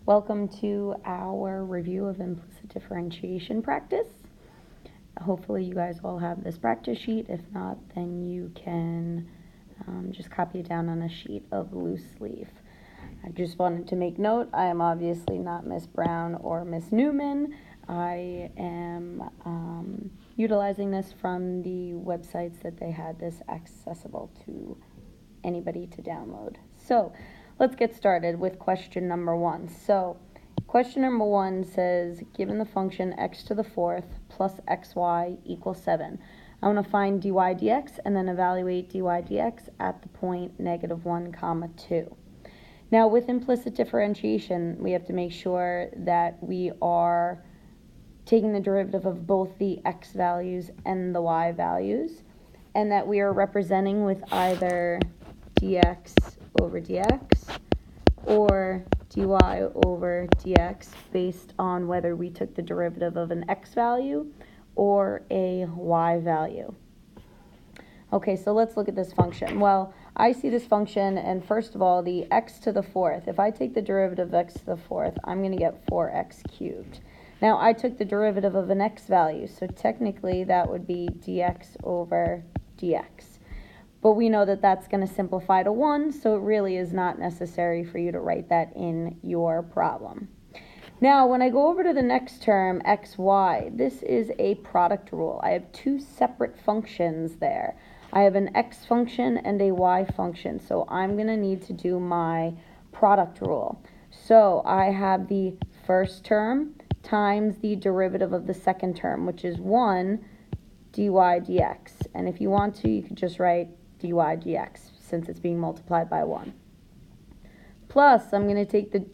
Welcome to our review of implicit differentiation practice. Hopefully you guys all have this practice sheet. If not, then you can just copy it down on a sheet of loose leaf. I just wanted to make note, I am obviously not Miss Brown or Miss Newman. I am utilizing this from the websites that they had this accessible to anybody to download. So let's get started with question number 1. So question number 1 says, given the function x to the fourth plus xy equals 7, I want to find dy dx and then evaluate dy dx at the point -1, 2. Now with implicit differentiation, we have to make sure that we are taking the derivative of both the x values and the y values, and that we are representing with either dx over dx or dy over dx based on whether we took the derivative of an x value or a y value. Okay, so let's look at this function. Well, I see this function, and first of all, the x to the fourth. If I take the derivative of x to the fourth, I'm going to get 4x cubed. Now, I took the derivative of an x value, so technically that would be dx over dx. But we know that that's going to simplify to 1, so it really is not necessary for you to write that in your problem. Now, when I go over to the next term, xy, this is a product rule. I have two separate functions there. I have an x function and a y function, so I'm going to need to do my product rule. So I have the first term times the derivative of the second term, which is 1 dy dx. And if you want to, you could just write dy dx since it's being multiplied by 1. Plus, I'm going to take the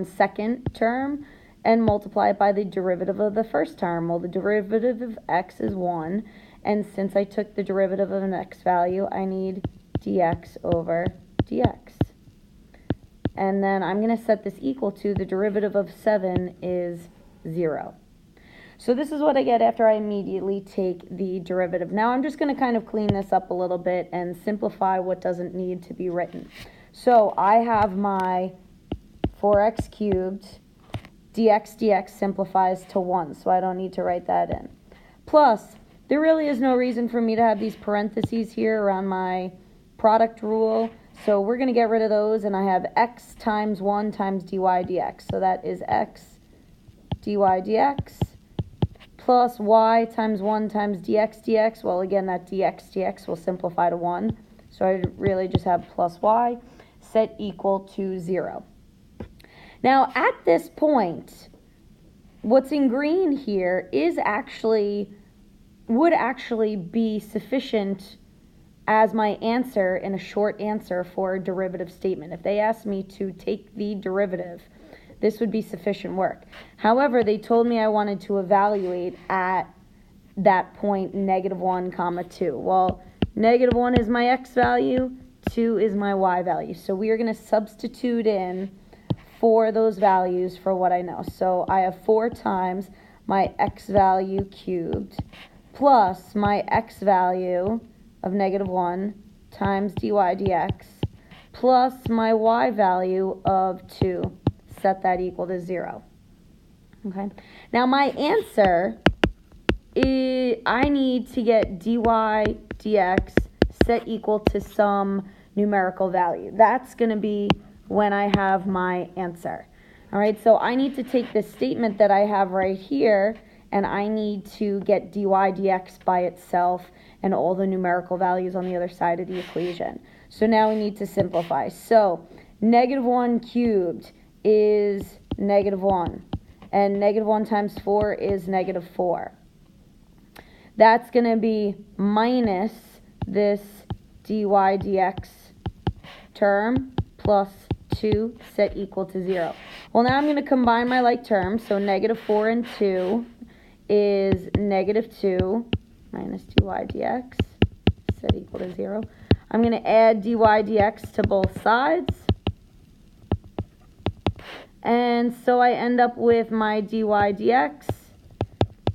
second term and multiply it by the derivative of the first term. Well, the derivative of x is 1, and since I took the derivative of an x value, I need dx over dx. And then I'm going to set this equal to the derivative of 7 is 0. So this is what I get after I immediately take the derivative. Now I'm just going to kind of clean this up a little bit and simplify what doesn't need to be written. So I have my 4x cubed, dx simplifies to 1, so I don't need to write that in. Plus, there really is no reason for me to have these parentheses here around my product rule, so we're going to get rid of those, and I have x times 1 times dy dx. So that is x dy dx plus y times 1 times dx dx. Well, again, that dx dx will simplify to 1, so I really just have plus y set equal to 0. Now, at this point, what's in green here would actually be sufficient as my answer in a short answer for a derivative statement. If they asked me to take the derivative, this would be sufficient work. However, they told me I wanted to evaluate at that point -1, 2. Well, -1 is my x value, 2 is my y value. So we are going to substitute in for those values for what I know. So I have 4 times my x value cubed plus my x value of -1 times dy dx plus my y value of 2. Set that equal to 0. Okay. Now my answer is I need to get dy dx set equal to some numerical value. That's going to be when I have my answer. All right, so I need to take this statement that I have right here, and I need to get dy dx by itself and all the numerical values on the other side of the equation. So now we need to simplify. So -1 cubed is -1, and -1 times 4 is -4. That's going to be minus this dy dx term plus 2 set equal to 0. Well, now I'm going to combine my like terms. So -4 and 2 is -2 minus dy dx set equal to 0. I'm going to add dy dx to both sides. And so I end up with my dy dx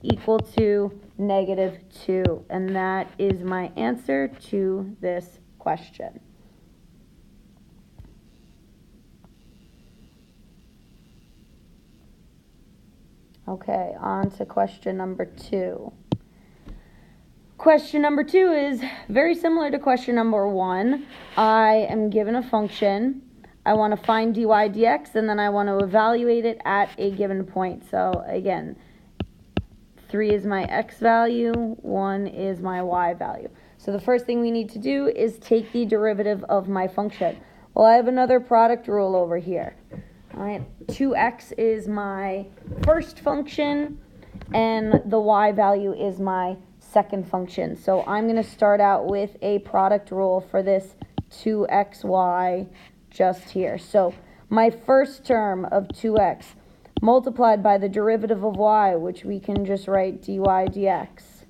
equal to -2. And that is my answer to this question. Okay, on to question number 2. Question number 2 is very similar to question number 1. I am given a function. I want to find dy dx, and then I want to evaluate it at a given point. So again, 3 is my x value, 1 is my y value. So the first thing we need to do is take the derivative of my function. Well, I have another product rule over here. All right, 2x is my first function, and the y value is my second function. So I'm going to start out with a product rule for this 2xy just here. So my first term of 2x multiplied by the derivative of y, which we can just write dy dx,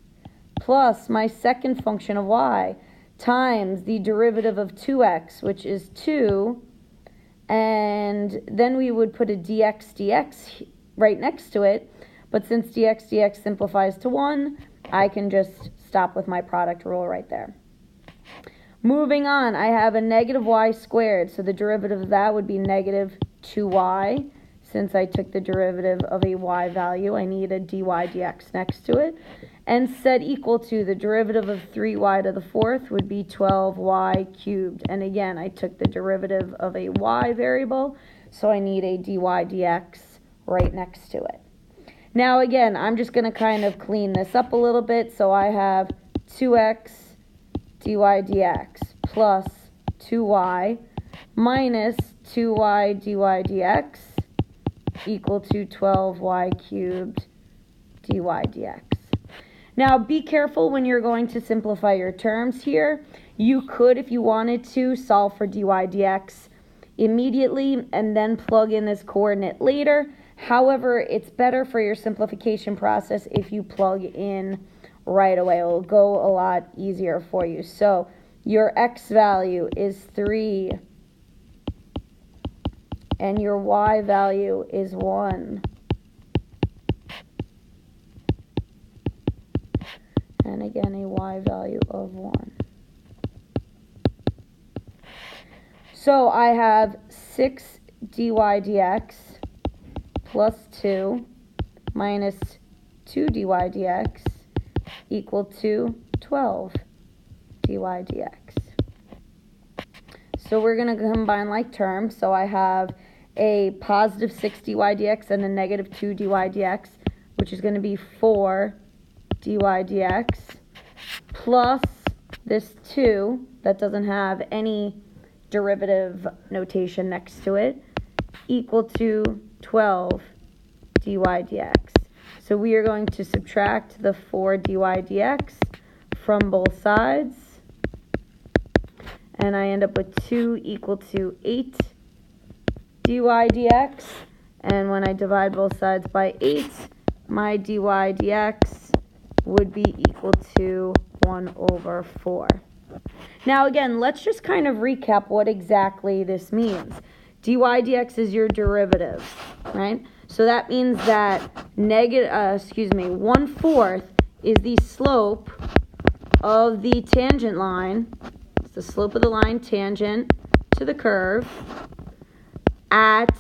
plus my second function of y times the derivative of 2x, which is 2, and then we would put a dx right next to it, but since dx simplifies to 1, I can just stop with my product rule right there. Moving on, I have a negative y squared, so the derivative of that would be negative 2y. Since I took the derivative of a y value, I need a dy dx next to it. And set equal to the derivative of 3y to the 4th would be 12y cubed. And again, I took the derivative of a y variable, so I need a dy dx right next to it. Now again, I'm just going to kind of clean this up a little bit. So I have 2x dy dx plus 2y minus 2y dy dx equal to 12y cubed dy dx. Now be careful when you're going to simplify your terms here. You could, if you wanted to, solve for dy dx immediately and then plug in this coordinate later. However, it's better for your simplification process if you plug in right away. It will go a lot easier for you. So your x value is 3 and your y value is 1. And again, a y value of 1. So I have 6 dy dx plus 2 minus 2 dy dx equal to 12 dy dx. So we're going to combine like terms. So I have a positive 6 dy dx and a negative 2 dy dx, which is going to be 4 dy dx plus this 2 that doesn't have any derivative notation next to it equal to 12 dy dx. So we are going to subtract the 4 dy dx from both sides, and I end up with 2 equal to 8 dy dx, and when I divide both sides by 8, my dy dx would be equal to 1 over 4. Now again, let's just kind of recap what exactly this means. Dy dx is your derivative, right? So that means that 1/4 is the slope of the tangent line. It's the slope of the line tangent to the curve at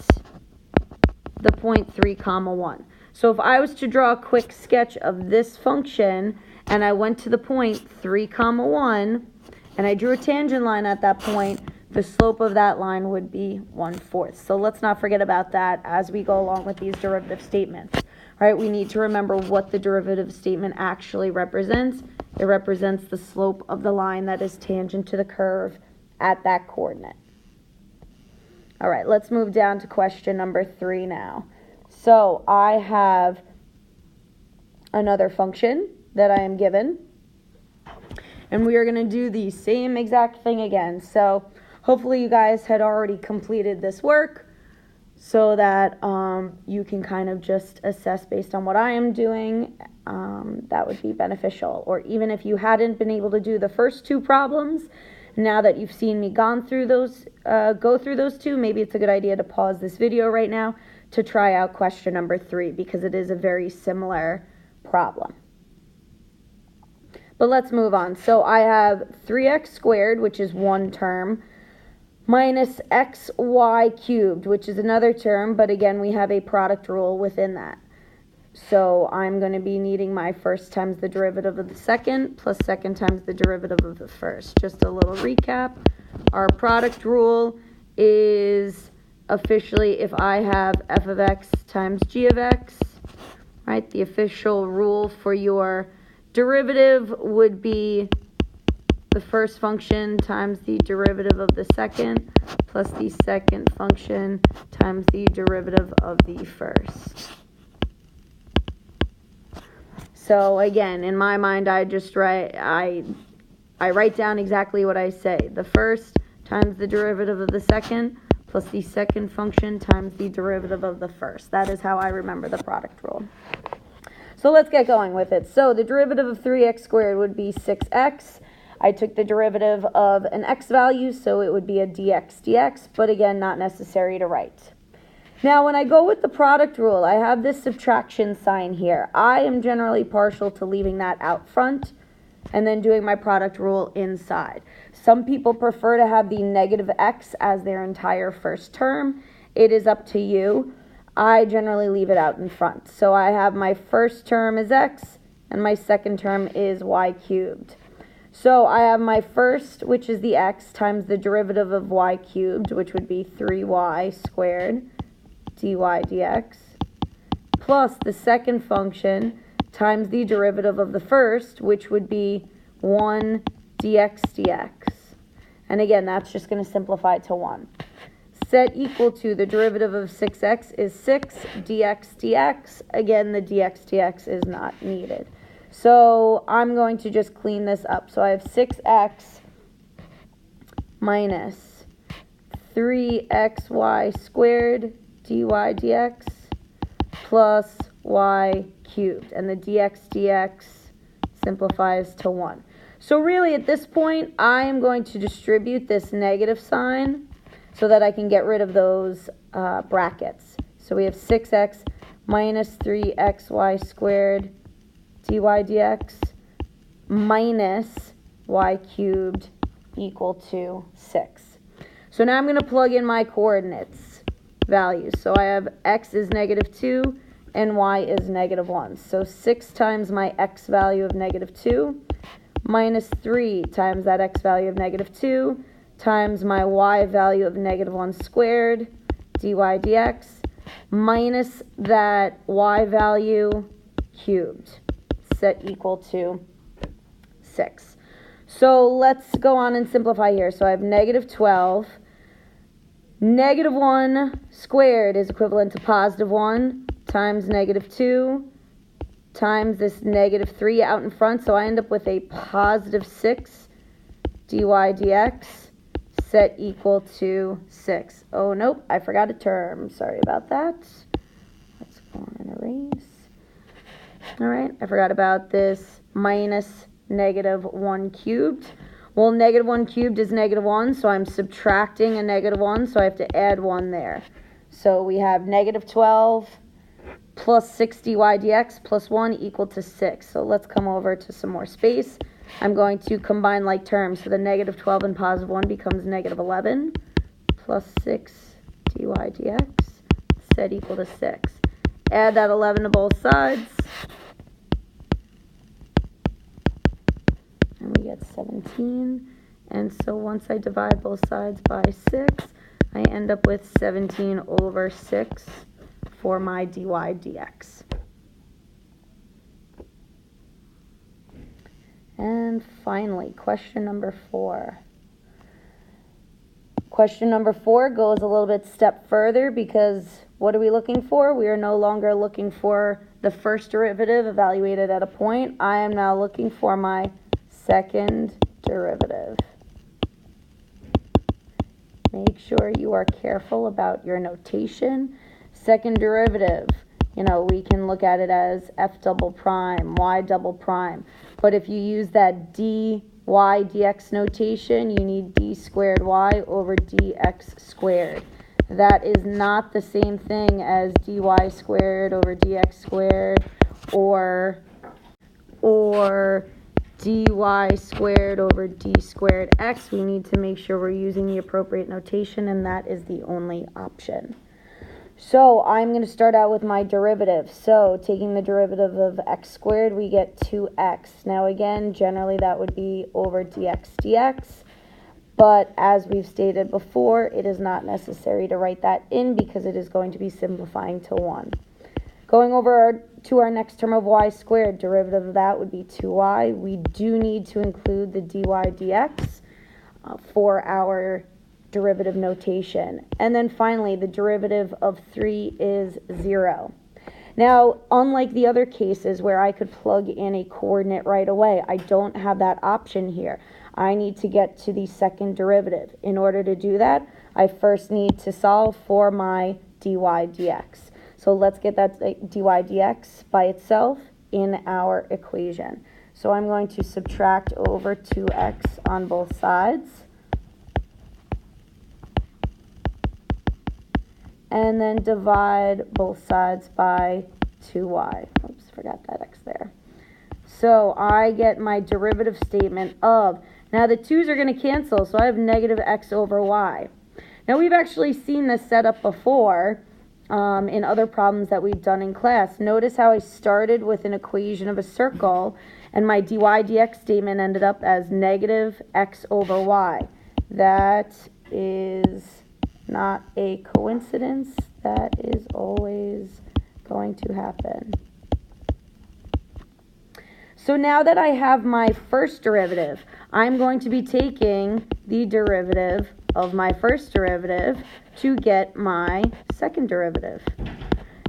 the point 3, 1. So if I was to draw a quick sketch of this function and I went to the point 3, 1 and I drew a tangent line at that point, the slope of that line would be 1/4. So let's not forget about that as we go along with these derivative statements. All right, we need to remember what the derivative statement actually represents. It represents the slope of the line that is tangent to the curve at that coordinate. All right, let's move down to question number 3 now. So I have another function that I am given, and we are going to do the same exact thing again. So hopefully you guys had already completed this work so that you can kind of just assess based on what I am doing. That would be beneficial. Or even if you hadn't been able to do the first 2 problems, now that you've seen me go through those 2, maybe it's a good idea to pause this video right now to try out question number 3 because it is a very similar problem. But let's move on. So I have 3x squared, which is one term, minus xy cubed, which is another term, but again, we have a product rule within that. So I'm going to be needing my first times the derivative of the second plus second times the derivative of the first. Just a little recap. Our product rule is officially if I have f of x times g of x, right? The official rule for your derivative would be the first function times the derivative of the second plus the second function times the derivative of the first. So again, in my mind, I write down exactly what I say. The first times the derivative of the second plus the second function times the derivative of the first. That is how I remember the product rule. So let's get going with it. So the derivative of 3x squared would be 6x. I took the derivative of an x value, so it would be a dx, but again, not necessary to write. Now, when I go with the product rule, I have this subtraction sign here. I am generally partial to leaving that out front and then doing my product rule inside. Some people prefer to have the negative x as their entire first term. It is up to you. I generally leave it out in front. So I have my first term is x and my second term is y cubed. So I have my first, which is the x, times the derivative of y cubed, which would be 3y squared dy dx, plus the second function times the derivative of the first, which would be 1 dx dx. And again, that's just going to simplify to 1. Set equal to the derivative of 6x is 6 dx dx. Again, the dx dx is not needed. So I'm going to just clean this up. So I have 6x minus 3xy squared dy dx plus y cubed. And the dx dx simplifies to 1. So really at this point, I am going to distribute this negative sign so that I can get rid of those brackets. So we have 6x minus 3xy squared dy dx minus y cubed equal to 6. So now I'm going to plug in my coordinates values. So I have x is negative 2 and y is negative 1. So 6 times my x value of negative 2 minus 3 times that x value of negative 2 times my y value of negative 1 squared dy dx minus that y value cubed, set equal to 6. So let's go on and simplify here. So I have negative 12. Negative 1 squared is equivalent to positive 1 times negative 2 times this negative 3 out in front. So I end up with a positive 6 dy dx set equal to 6. Oh, nope, I forgot a term. Sorry about that. Let's go on and erase. All right, I forgot about this minus negative 1 cubed. Well, negative 1 cubed is negative 1, so I'm subtracting a negative 1, so I have to add 1 there. So we have negative 12 plus 6 dy dx plus 1 equal to 6. So let's come over to some more space. I'm going to combine like terms. So the negative 12 and positive 1 becomes negative 11 plus 6 dy dx set equal to 6. Add that 11 to both sides. And we get 17. And so once I divide both sides by 6, I end up with 17 over 6 for my dy dx. And finally, question number 4. Question number 4 goes a little bit step further because what are we looking for? We are no longer looking for the first derivative evaluated at a point. I am now looking for my second derivative. Make sure you are careful about your notation. Second derivative, we can look at it as f double prime, y double prime. But if you use that dy dx notation, you need d squared y over dx squared. That is not the same thing as dy squared over dx squared or dy squared over d squared x. We need to make sure we're using the appropriate notation, and that is the only option. So I'm going to start out with my derivative. So taking the derivative of x squared, we get 2x. Now again, generally that would be over dx. But as we've stated before, it is not necessary to write that in because it is going to be simplifying to 1. Going over to our next term of y squared, derivative of that would be 2y. We do need to include the dy dx for our derivative notation. And then finally, the derivative of 3 is 0. Now, unlike the other cases where I could plug in a coordinate right away, I don't have that option here. I need to get to the second derivative. In order to do that, I first need to solve for my dy dx. So let's get that dy dx by itself in our equation. So I'm going to subtract over 2x on both sides. And then divide both sides by 2y. Oops, forgot that x there. So I get my derivative statement of, now the 2's are going to cancel, so I have negative x over y. Now we've actually seen this set up before in other problems that we've done in class. Notice how I started with an equation of a circle, and my dy dx statement ended up as negative x over y. That is not a coincidence. That is always going to happen. So now that I have my first derivative, I'm going to be taking the derivative of my first derivative to get my second derivative.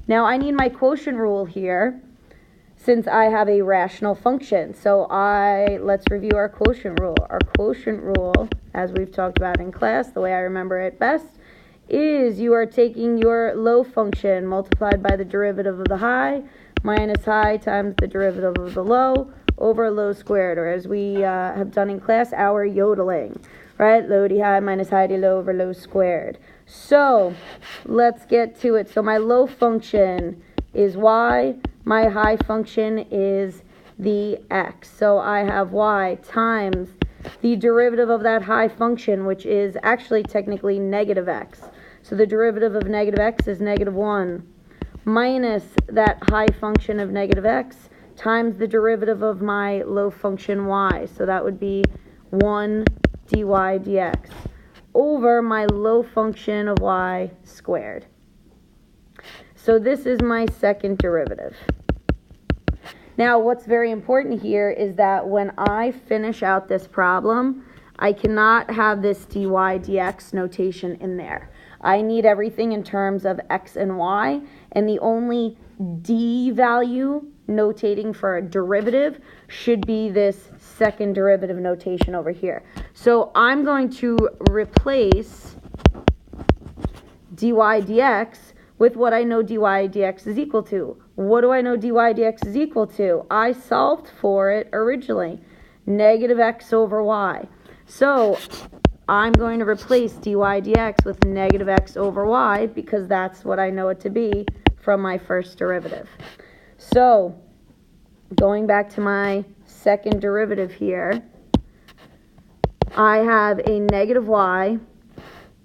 Now I need my quotient rule here since I have a rational function. So let's review our quotient rule. Our quotient rule, as we've talked about in class, the way I remember it best, is you are taking your low function multiplied by the derivative of the high minus high times the derivative of the low over low squared, or as we have done in class, our yodeling, right? Low d high minus high d low over low squared. So let's get to it. So my low function is y, my high function is the x. So I have y times the derivative of that high function, which is actually technically negative x. So the derivative of negative x is negative 1 minus that high function of negative x times the derivative of my low function y. So that would be 1 dy dx over my low function of y squared. So this is my second derivative. Now, what's very important here is that when I finish out this problem, I cannot have this dy dx notation in there. I need everything in terms of x and y, and the only d value notating for a derivative should be this second derivative notation over here. So I'm going to replace dy dx with what I know dy dx is equal to. What do I know dy dx is equal to? I solved for it originally, negative x over y. So I'm going to replace dy dx with negative x over y because that's what I know it to be from my first derivative. So going back to my second derivative here, I have a negative y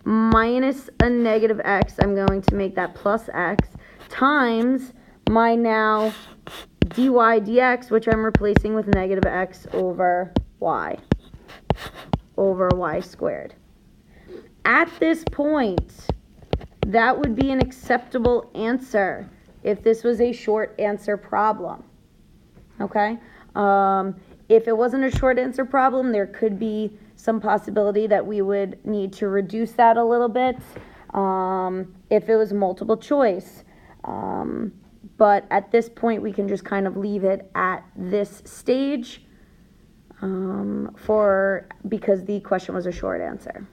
minus a negative x, I'm going to make that plus x, times my now dy dx, which I'm replacing with negative x over y squared. At this point, that would be an acceptable answer if this was a short answer problem. Okay? If it wasn't a short answer problem, there could be some possibility that we would need to reduce that a little bit if it was multiple choice. But at this point, we can just kind of leave it at this stage because the question was a short answer.